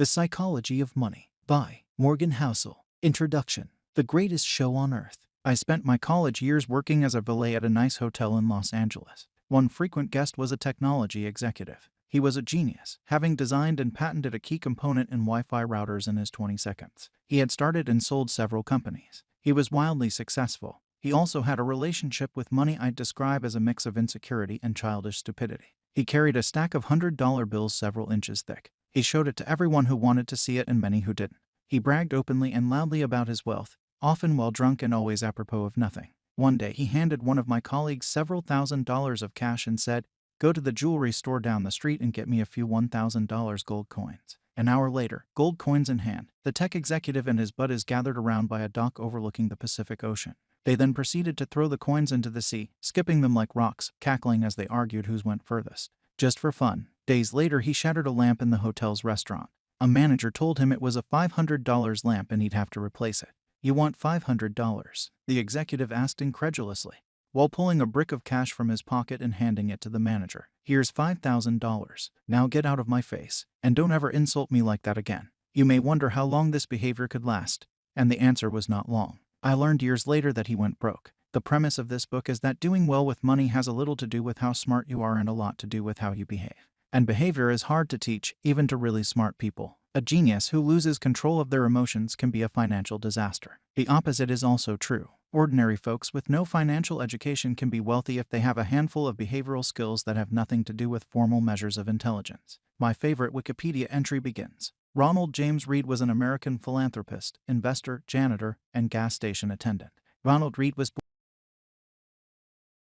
The Psychology of Money by Morgan Housel. Introduction. The greatest show on earth. I spent my college years working as a valet at a nice hotel in Los Angeles. One frequent guest was a technology executive. He was a genius, having designed and patented a key component in Wi-Fi routers in his 20 seconds. He had started and sold several companies. He was wildly successful. He also had a relationship with money I'd describe as a mix of insecurity and childish stupidity. He carried a stack of $100 bills several inches thick. He showed it to everyone who wanted to see it and many who didn't. He bragged openly and loudly about his wealth, often while drunk and always apropos of nothing. One day he handed one of my colleagues several $1,000s of cash and said, "Go to the jewelry store down the street and get me a few $1,000 gold coins." An hour later, gold coins in hand, the tech executive and his buddies gathered around by a dock overlooking the Pacific Ocean. They then proceeded to throw the coins into the sea, skipping them like rocks, cackling as they argued whose went furthest. Just for fun. Days later he shattered a lamp in the hotel's restaurant. A manager told him it was a $500 lamp and he'd have to replace it. "You want $500? The executive asked incredulously, while pulling a brick of cash from his pocket and handing it to the manager. "Here's $5,000. Now get out of my face, and don't ever insult me like that again." You may wonder how long this behavior could last, and the answer was not long. I learned years later that he went broke. The premise of this book is that doing well with money has a little to do with how smart you are and a lot to do with how you behave. And behavior is hard to teach, even to really smart people. A genius who loses control of their emotions can be a financial disaster. The opposite is also true. Ordinary folks with no financial education can be wealthy if they have a handful of behavioral skills that have nothing to do with formal measures of intelligence. My favorite Wikipedia entry begins. Ronald James Reed was an American philanthropist, investor, janitor, and gas station attendant. Ronald Reed was